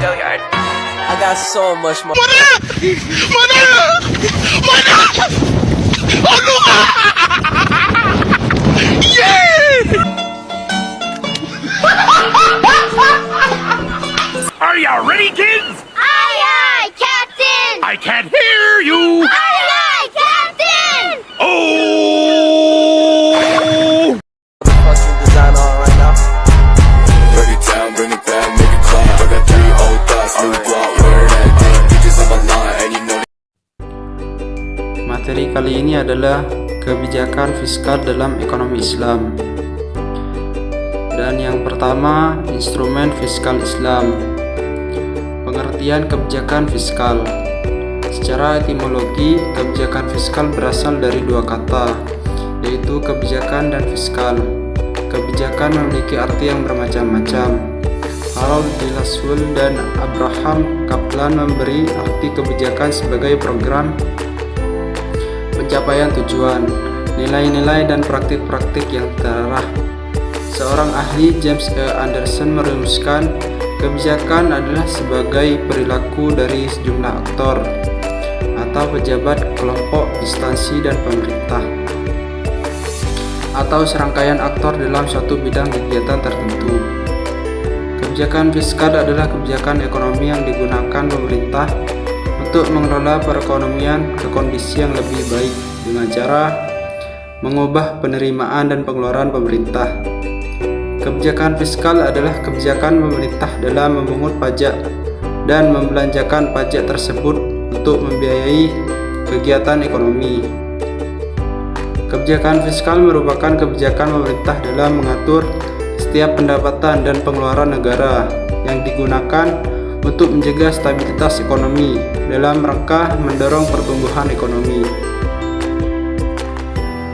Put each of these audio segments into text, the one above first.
I got so much more. Are ya ready, kids? Aye, aye, Captain! I can't hear you. Aye, aye, Captain! Oh! Fucking design on right now. Break it down, bring it back, make it clap. I got 3 old thoughts, new block, where that thing. Bitches on my line, and you know. Materi kali ini adalah kebijakan fiskal dalam ekonomi Islam. Dan yang pertama, instrumen fiskal Islam. Pengertian kebijakan fiskal. Secara etimologi, kebijakan fiskal berasal dari dua kata, yaitu kebijakan dan fiskal. Kebijakan memiliki arti yang bermacam-macam. Harold de Lasalle dan Abraham Kaplan memberi arti kebijakan sebagai program pencapaian tujuan, nilai-nilai dan praktik-praktik yang terarah. Seorang ahli, James E. Anderson, merumuskan kebijakan adalah sebagai perilaku dari sejumlah aktor atau pejabat, kelompok, instansi, dan pemerintah, atau serangkaian aktor dalam suatu bidang kegiatan tertentu. Kebijakan fiskal adalah kebijakan ekonomi yang digunakan pemerintah untuk mengelola perekonomian ke kondisi yang lebih baik dengan cara mengubah penerimaan dan pengeluaran pemerintah. Kebijakan fiskal adalah kebijakan pemerintah dalam memungut pajak dan membelanjakan pajak tersebut untuk membiayai kegiatan ekonomi. Kebijakan fiskal merupakan kebijakan pemerintah dalam mengatur setiap pendapatan dan pengeluaran negara yang digunakan untuk menjaga stabilitas ekonomi dalam rangka mendorong pertumbuhan ekonomi.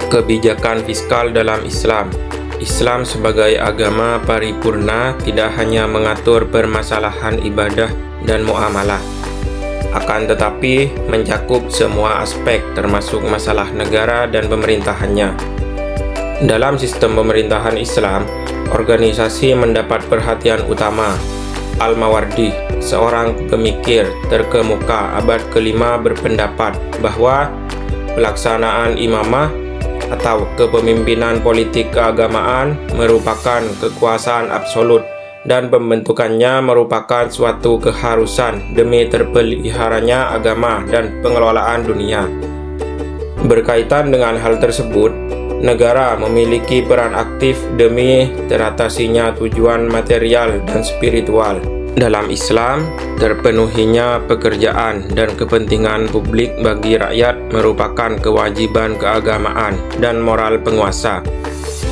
Kebijakan fiskal dalam Islam. Islam sebagai agama paripurna tidak hanya mengatur permasalahan ibadah dan muamalah, akan tetapi mencakup semua aspek termasuk masalah negara dan pemerintahannya. Dalam sistem pemerintahan Islam, organisasi mendapat perhatian utama. Al-Mawardi, seorang pemikir terkemuka abad ke-5, berpendapat bahwa pelaksanaan imamah atau kepemimpinan politik keagamaan merupakan kekuasaan absolut dan pembentukannya merupakan suatu keharusan demi terpeliharanya agama dan pengelolaan dunia. Berkaitan dengan hal tersebut, negara memiliki peran aktif demi teratasinya tujuan material dan spiritual. Dalam Islam, terpenuhinya pekerjaan dan kepentingan publik bagi rakyat merupakan kewajiban keagamaan dan moral penguasa.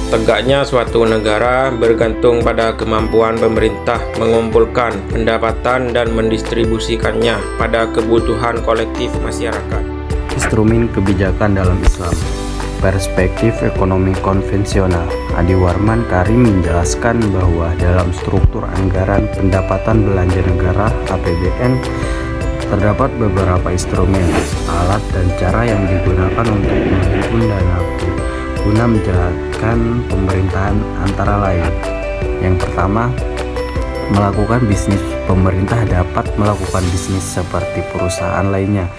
Tegaknya suatu negara bergantung pada kemampuan pemerintah mengumpulkan pendapatan dan mendistribusikannya pada kebutuhan kolektif masyarakat. Instrumen kebijakan dalam Islam. Perspektif ekonomi konvensional. Adi Warman Karim menjelaskan bahwa dalam struktur anggaran pendapatan belanja negara (APBN) terdapat beberapa instrumen, alat, dan cara yang digunakan untuk menghimpun dana guna menjalankan pemerintahan, antara lain. Yang pertama, melakukan bisnis. Pemerintah dapat melakukan bisnis seperti perusahaan lainnya,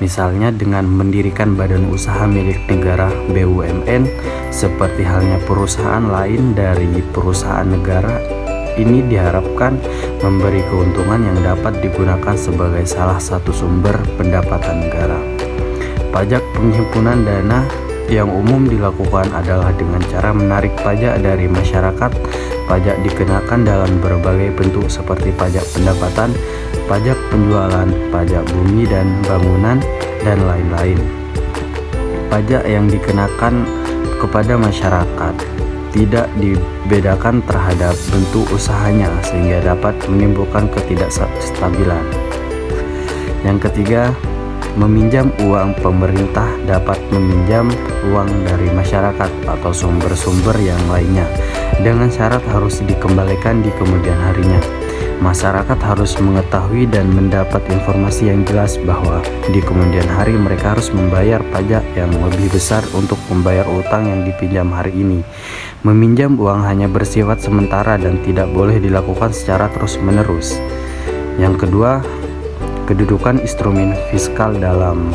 misalnya dengan mendirikan badan usaha milik negara (BUMN), seperti halnya perusahaan lain dari perusahaan negara. Ini diharapkan memberi keuntungan yang dapat digunakan sebagai salah satu sumber pendapatan negara. Pajak penghimpunan dana yang umum dilakukan adalah dengan cara menarik pajak dari masyarakat. Pajak dikenakan dalam berbagai bentuk seperti pajak pendapatan, pajak penjualan, pajak bumi dan bangunan, dan lain-lain. Pajak yang dikenakan kepada masyarakat tidak dibedakan terhadap bentuk usahanya sehingga dapat menimbulkan ketidakstabilan. Yang ketiga, meminjam uang. Pemerintah dapat meminjam uang dari masyarakat atau sumber-sumber yang lainnya dengan syarat harus dikembalikan di kemudian harinya. Masyarakat harus mengetahui dan mendapat informasi yang jelas bahwa di kemudian hari mereka harus membayar pajak yang lebih besar untuk membayar utang yang dipinjam hari ini. Meminjam uang hanya bersifat sementara dan tidak boleh dilakukan secara terus-menerus. Yang kedua, kedudukan instrumen fiskal dalam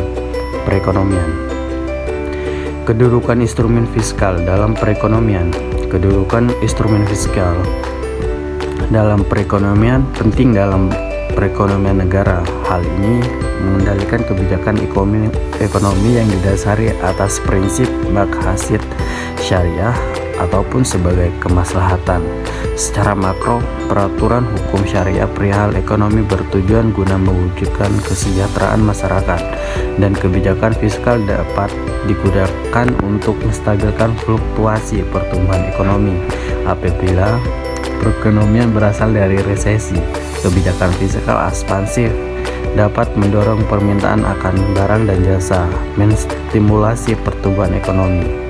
perekonomian. Kedudukan instrumen fiskal dalam perekonomian. Kedudukan instrumen fiskal dalam perekonomian penting dalam perekonomian negara. Hal ini mengendalikan kebijakan ekonomi yang didasari atas prinsip maqasid syariah ataupun sebagai kemaslahatan. Secara makro, peraturan hukum syariah perihal ekonomi bertujuan guna mewujudkan kesejahteraan masyarakat, dan kebijakan fiskal dapat digunakan untuk menstabilkan fluktuasi pertumbuhan ekonomi. Apabila perekonomian berasal dari resesi, kebijakan fiskal ekspansif dapat mendorong permintaan akan barang dan jasa, menstimulasi pertumbuhan ekonomi.